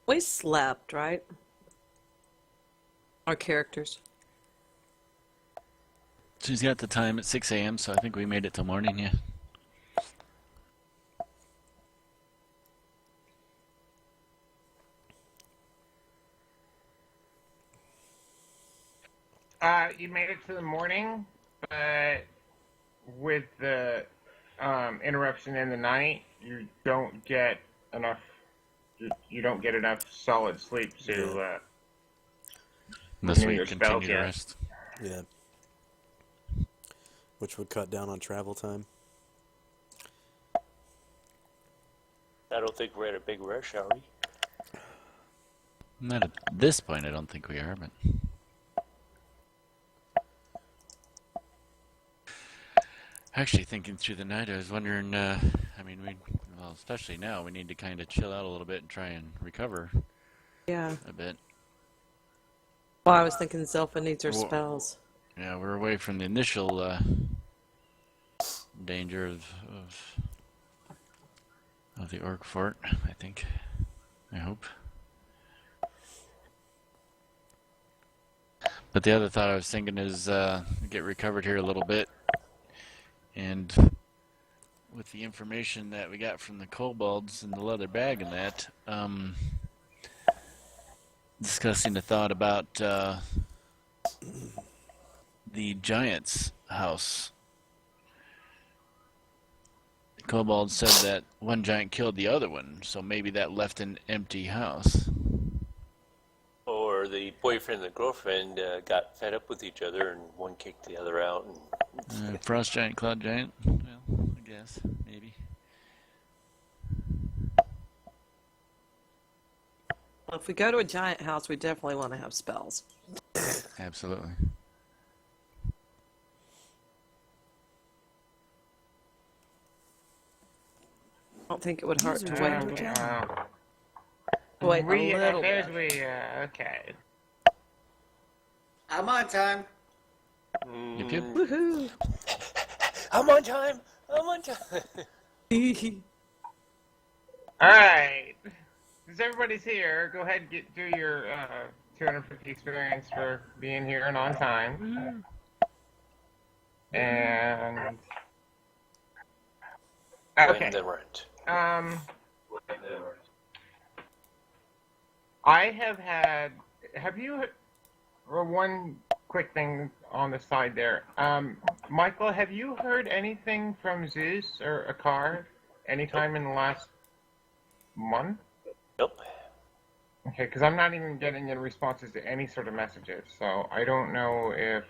We slept, right? Our characters. She's got the time at 6 a.m., so I think we made it till morning, yeah. You made it to the morning, but with the interruption in the night, you don't get enough. You don't get enough solid sleep to Unless renew we your spells continue to yet. rest. Yeah. Which would cut down on travel time. I don't think we're in a big rush, are we? Not at this point, I don't think we are, but... Actually, thinking through the night, I was wondering, well, especially now, we need to kind of chill out a little bit and try and recover Yeah. a bit. Well, I was thinking Zelfa needs her Well- spells. Yeah, we're away from the initial danger of the orc fort, I think. I hope. But the other thought I was thinking is get recovered here a little bit, and with the information that we got from the kobolds and the leather bag and that, discussing the thought about the giant's house. The kobold said that one giant killed the other one, so maybe that left an empty house. Or the boyfriend and the girlfriend got fed up with each other and one kicked the other out. And Frost giant, cloud giant. Well, I guess maybe. Well, if we go to a giant house, we definitely want to have spells. Absolutely. I don't think it would hurt to User wait. joined your channel. Wait a little there's bit. okay. I'm on time. Yep, yep. Woohoo! I'm on time! I'm on time! All right. Since everybody's here, go ahead and do your 250 experience for being here and on time. And okay. When the rent. I have you, or one quick thing on the side there. Michael, have you heard anything from Zeus or Akar anytime in the last month? Nope. Okay, because I'm not even getting any responses to any sort of messages, so I don't know if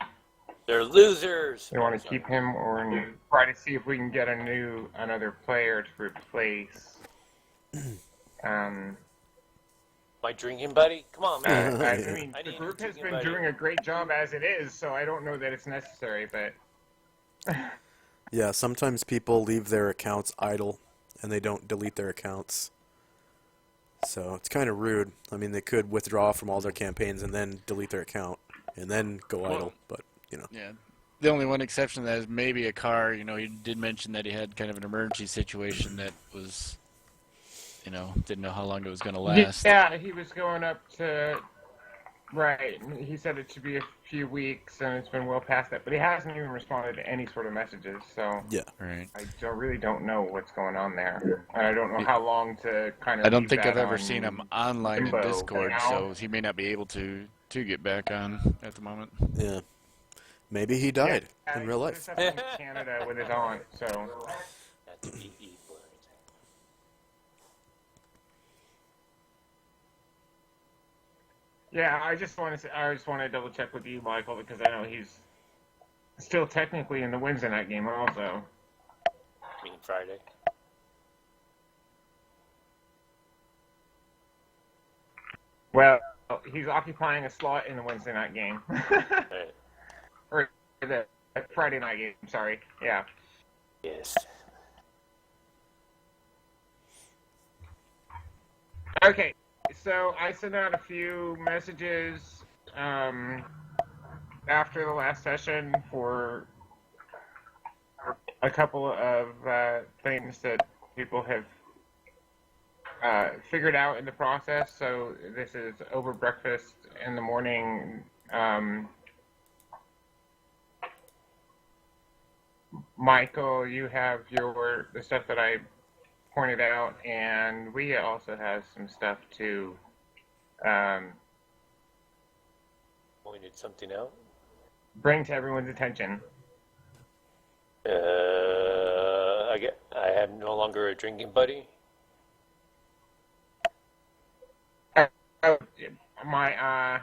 They're losers! you want to keep him or try to see if we can get another player to replace. My drinking buddy? Come on, man. I mean, I the need group you has to been get doing a great job as it is, so I don't know that it's necessary, but... Yeah, sometimes people leave their accounts idle and they don't delete their accounts. So it's kind of rude. I mean, they could withdraw from all their campaigns and then delete their account and then go idle, but, you know. Yeah. The only one exception to that is maybe a car. You know, he did mention that he had kind of an emergency situation that was, you know, didn't know how long it was going to last. Yeah, he was going up to... Right, he said it should be a few weeks, and it's been well past that, but he hasn't even responded to any sort of messages, so... Yeah. Right. I really don't know what's going on there, and I don't know how long to kind of I don't leave think that I've ever on seen him online limbo, in Discord, you know? so he may not be able to get back on at the moment. Yeah. Maybe he died Yeah, in real he life. was up in Canada with his aunt, so... That's E.E. Blurry. Yeah, I just want to double check with you, Michael, because I know he's still technically in the Wednesday night game also. I mean, Friday. Well, he's occupying a slot in the Wednesday night game. Right. Or the Friday night game, sorry. Yeah. Yes. Okay, so I sent out a few messages after the last session for a couple of things that people have figured out in the process. So this is over breakfast in the morning. Michael, you have the stuff that I pointed out, and we also have some stuff to Pointed something out. bring to everyone's attention. I have no longer a drinking buddy. My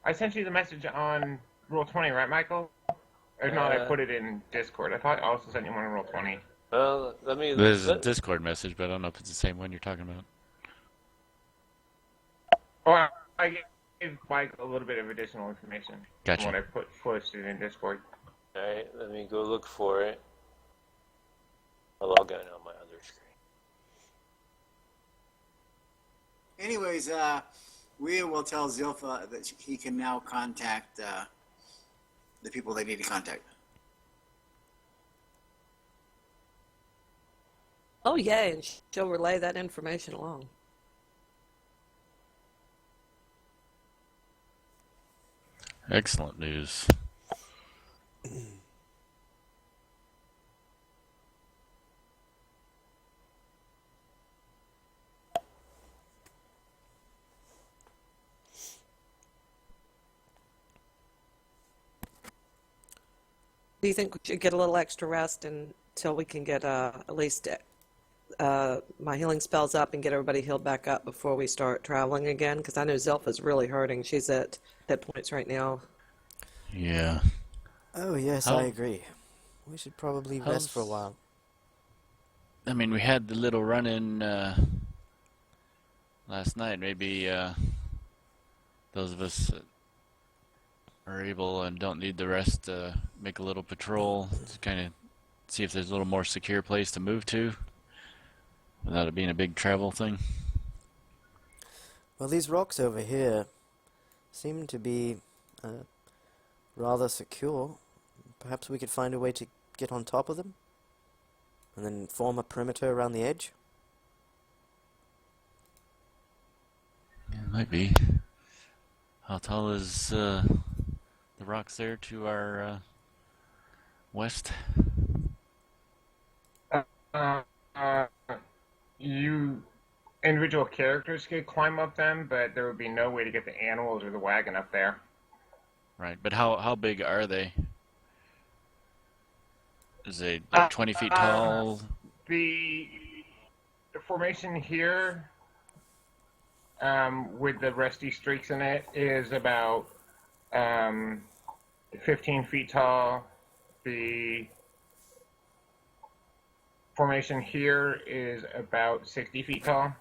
I sent you the message on Roll 20, right, Michael? Or not, I put it in Discord. I thought I also sent you one on Roll 20. Well, let me. There's a Discord message, but I don't know if it's the same one you're talking about. Oh, I gave Mike a little bit of additional information Gotcha. from what I posted in Discord. All right, let me go look for it. I'll log in on my other screen. Anyways, we will tell Zilpha that he can now contact the people they need to contact. Oh, yay, and she'll relay that information along. Excellent news. Do you think we should get a little extra rest until we can get at least my healing spells up and get everybody healed back up before we start traveling again? Because I know Zilpha's really hurting. She's at hit points right now. Yeah. Oh, yes, How- I agree. We should probably rest for a while. I mean, we had the little run-in last night. Maybe those of us that are able and don't need the rest make a little patrol to kind of see if there's a little more secure place to move to without it being a big travel thing. Well, these rocks over here seem to be rather secure. Perhaps we could find a way to get on top of them and then form a perimeter around the edge. Yeah, it might be. How tall is the rocks there to our west? You individual characters could climb up them, but there would be no way to get the animals or the wagon up there. Right, but how big are they? Is it like 20 feet tall? The formation here, with the rusty streaks in it, is about 15 feet tall. The formation here is about 60 feet tall.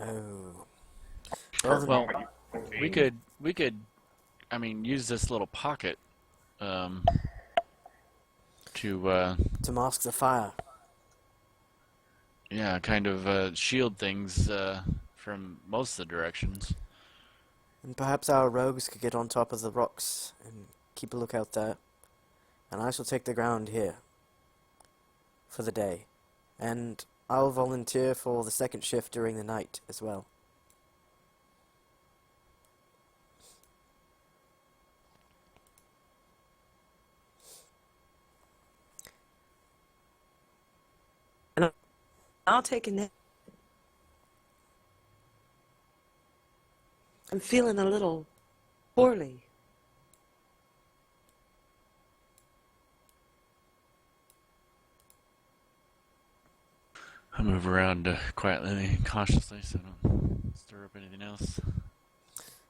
Oh. Well, we could, I mean, use this little pocket to mask the fire. yeah, kind of shield things from most of the directions. And perhaps our rogues could get on top of the rocks and keep a lookout there. And I shall take the ground here for the day. And I'll volunteer for the second shift during the night as well. I'll take a nap. I'm feeling a little poorly. I move around quietly and cautiously so I don't stir up anything else.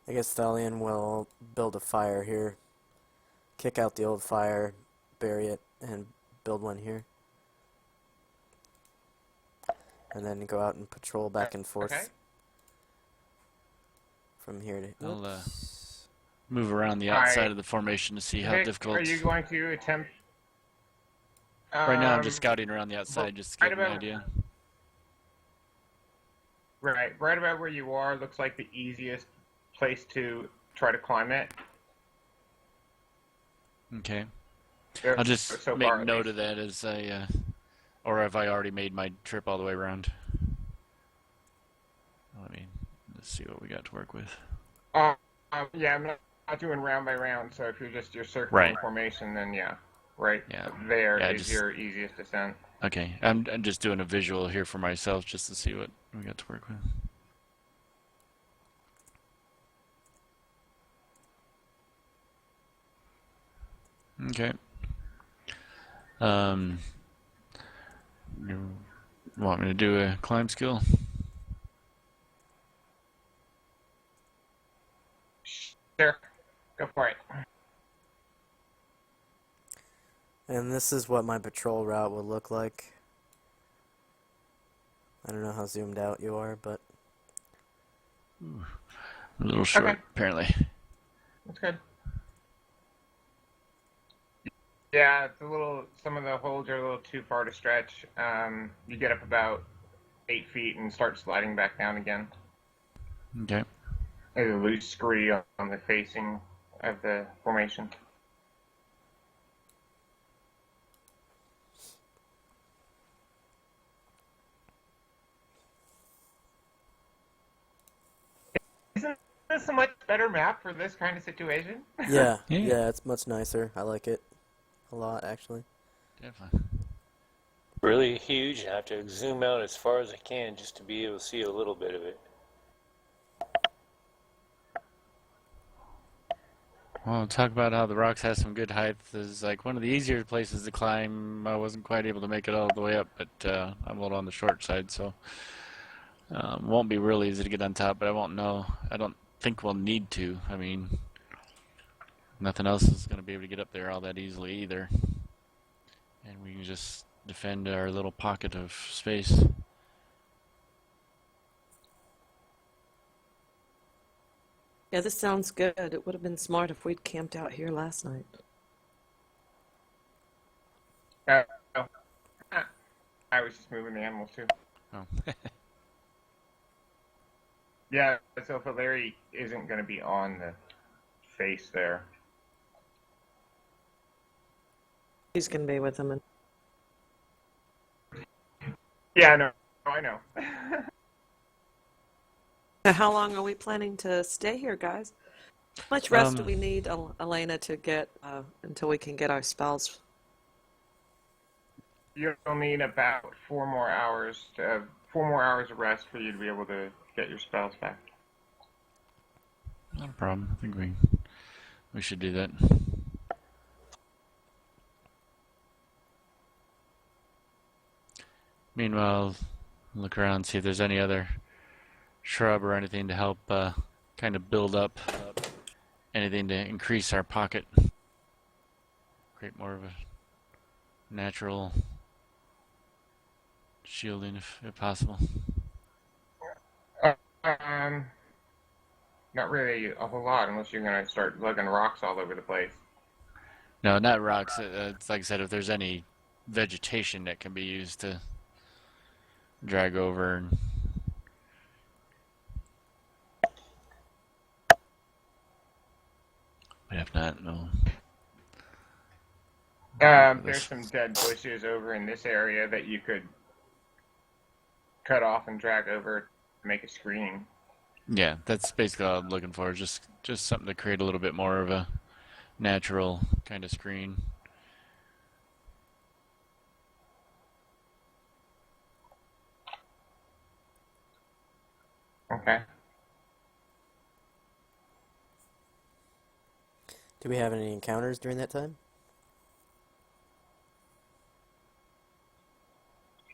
I guess Thalion will build a fire here. Kick out the old fire, bury it, and build one here. And then go out and patrol back and forth Okay. from here to... I'll Oops. move around the Alright. outside of the formation to see how Vic, difficult. are you going to attempt? Right now, I'm just scouting around the outside just to right get an about- idea. Right about where you are looks like the easiest place to try to climb it. Okay. There- I'll just so make far, at note least. of that as I Or have I already made my trip all the way around? Let's see what we got to work with. Yeah, I'm not doing round by round. So if you're circling Right. formation, then yeah, right Yeah. there Yeah, is your easiest descent. Okay, I'm just doing a visual here for myself just to see what we got to work with. Okay. You want me to do a climb skill? Sure, go for it. And this is what my patrol route will look like. I don't know how zoomed out you are, but A little short, Okay. apparently. That's good. Yeah, it's a little. Some of the holds are a little too far to stretch. You get up about 8 feet and start sliding back down again. Okay. There's a loose scree on the facing of the formation. Isn't this a much better map for this kind of situation? yeah, Yeah. yeah, it's much nicer. I like it a lot, actually. Definitely. Really huge. I have to zoom out as far as I can just to be able to see a little bit of it. Well, talk about how the rocks has some good height. This is like one of the easier places to climb. I wasn't quite able to make it all the way up, but I'm a little on the short side, so won't be real easy to get on top. But I won't know. I don't think we'll need to. I mean, nothing else is going to be able to get up there all that easily either, and we can just defend our little pocket of space. Yeah, this sounds good. It would have been smart if we'd camped out here last night. Uh, oh. I was just moving the animals too. Oh. Yeah, so if Larry isn't going to be on the face there. He's going to be with them. And Yeah, no, I know. how long are we planning to stay here, guys? How much rest do Um, we need, Elena, to get until we can get our spells? You'll need about 4 more hours of rest for you to be able to get your spells back. Not a problem. I think we should do that. Meanwhile, look around, see if there's any other shrub or anything to help kind of build up anything to increase our pocket. Create more of a natural shielding if possible. Not really a whole lot unless you're going to start lugging rocks all over the place. No, not rocks. It's like I said, if there's any vegetation that can be used to drag over and but if not, no. There's some dead bushes over in this area that you could cut off and drag over to make a screen. Yeah, that's basically all I'm looking for. Just something to create a little bit more of a natural kind of screen. Okay. Do we have any encounters during that time?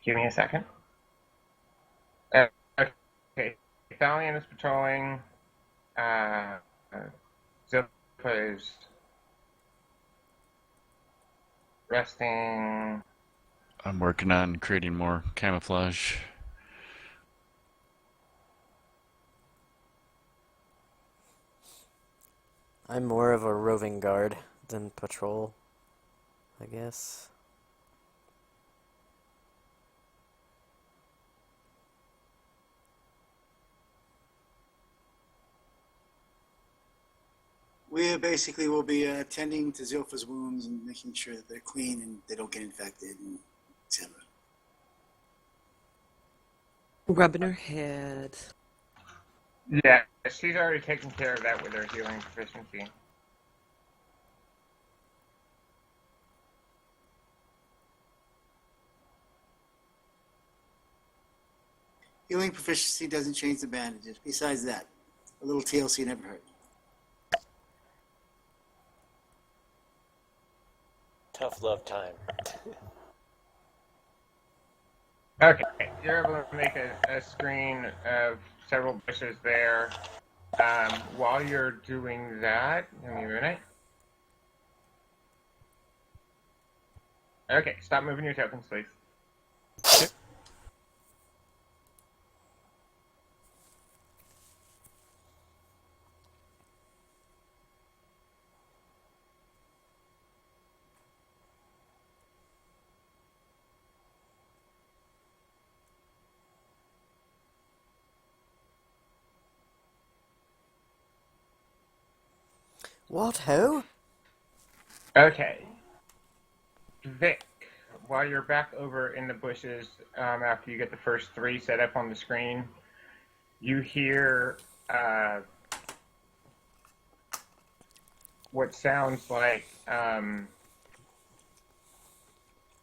Give me a second. Okay. Thalion is patrolling. Zilpha is resting. I'm working on creating more camouflage. I'm more of a roving guard than patrol, I guess. We basically will be tending to Zilpha's wounds and making sure that they're clean and they don't get infected, and etc. Rubbing her head. Yeah, she's already taken care of that with her healing proficiency. Healing proficiency doesn't change the bandages. Besides that, a little TLC never hurt. Tough love time. Okay, you're able to make a screen of several bushes there. While you're doing that, give me a minute. Okay, stop moving your tokens, please. What, ho? Okay. Vic, while you're back over in the bushes, after you get the first three set up on the screen, you hear what sounds like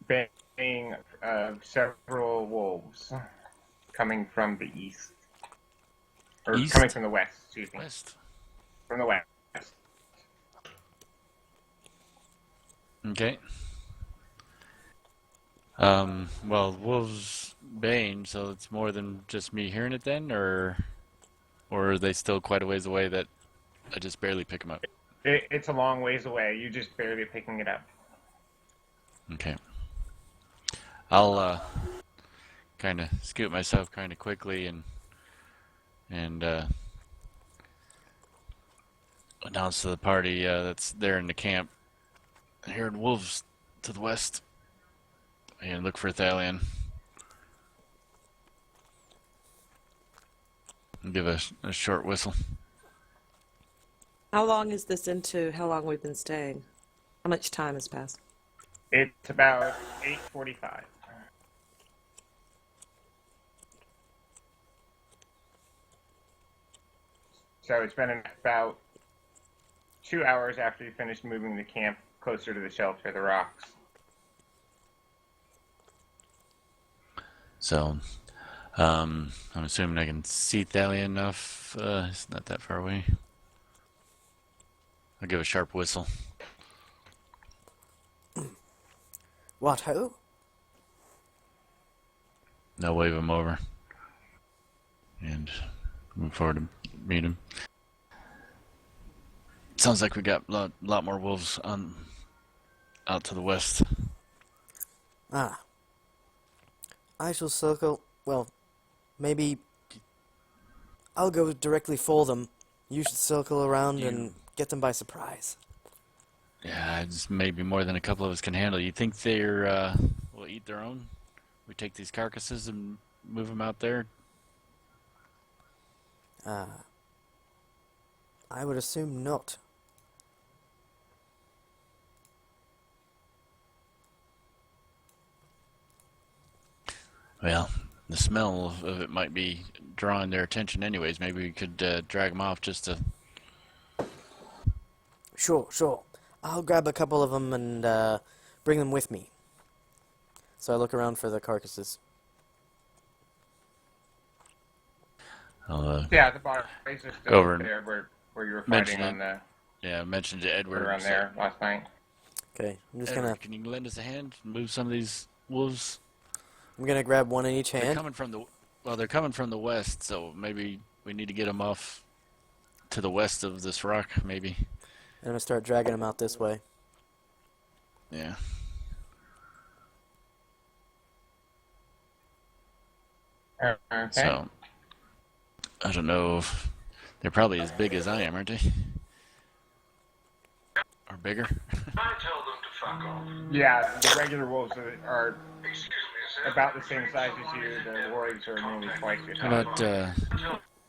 baying of several wolves coming from the east. Or East? coming from the west, excuse me. West. From the west. Okay. Well, wolves baying, so it's more than just me hearing it then, or are they still quite a ways away that I just barely pick them up? It's a long ways away. You just barely picking it up. Okay. I'll kind of scoot myself kind of quickly and announce to the party that's there in the camp. I heard wolves to the west. And look for Thalion. And give a short whistle. How long is this into how long we've been staying? How much time has passed? It's about 8:45. So it's been about 2 hours after you finished moving the camp closer to the shelter, the rocks. So, I'm assuming I can see Thalion enough. It's not that far away. I'll give a sharp whistle. What, ho? I'll wave him over. And move forward to meet him. Sounds like we got a lot more wolves out to the west. Ah. I shall circle... Well, maybe... I'll go directly for them. You should circle around and get them by surprise. Yeah, it's maybe more than a couple of us can handle. You think they're will eat their own? We take these carcasses and move them out there? I would assume not. Well, the smell of it might be drawing their attention anyways. Maybe we could drag them off just to... Sure. I'll grab a couple of them and bring them with me. So I look around for the carcasses. Yeah, the bodies are still Over there where you were mention fighting on it. the Yeah, I mentioned to Edward. around there last night. Okay, I'm just Edward, can you lend us a hand? Move some of these wolves? I'm gonna grab one in each They're hand. coming from they're coming from the west, so maybe we need to get them off to the west of this rock, maybe. And I'm gonna start dragging them out this way. Yeah. Okay. So, I don't know if they're probably as big as I am, aren't they? Or bigger? I tell them to fuck off. Yeah, the regular wolves are Excuse me, sir. about the same size as you. The wargs are nearly twice your How size. about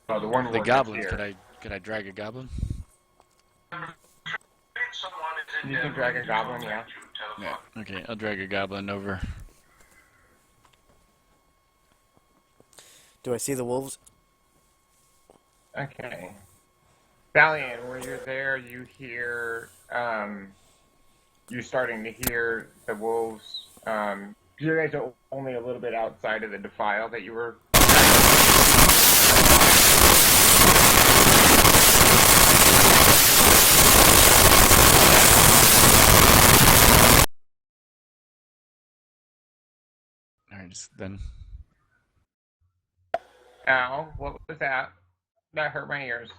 Oh, the one the warg that's goblins? here. Could I drag a goblin? Someone is in You can drag a goblin, yeah. Yeah. Okay, I'll drag a goblin over. Do I see the wolves? Okay. Valiant, when you're there, you hear, you're starting to hear the wolves. You guys are only a little bit outside of the defile that you were. All right, then. Ow, what was that? That hurt my ears.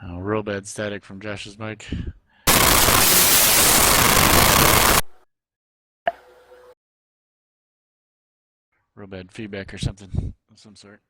Real bad static from Josh's mic. Real bad feedback or something of some sort.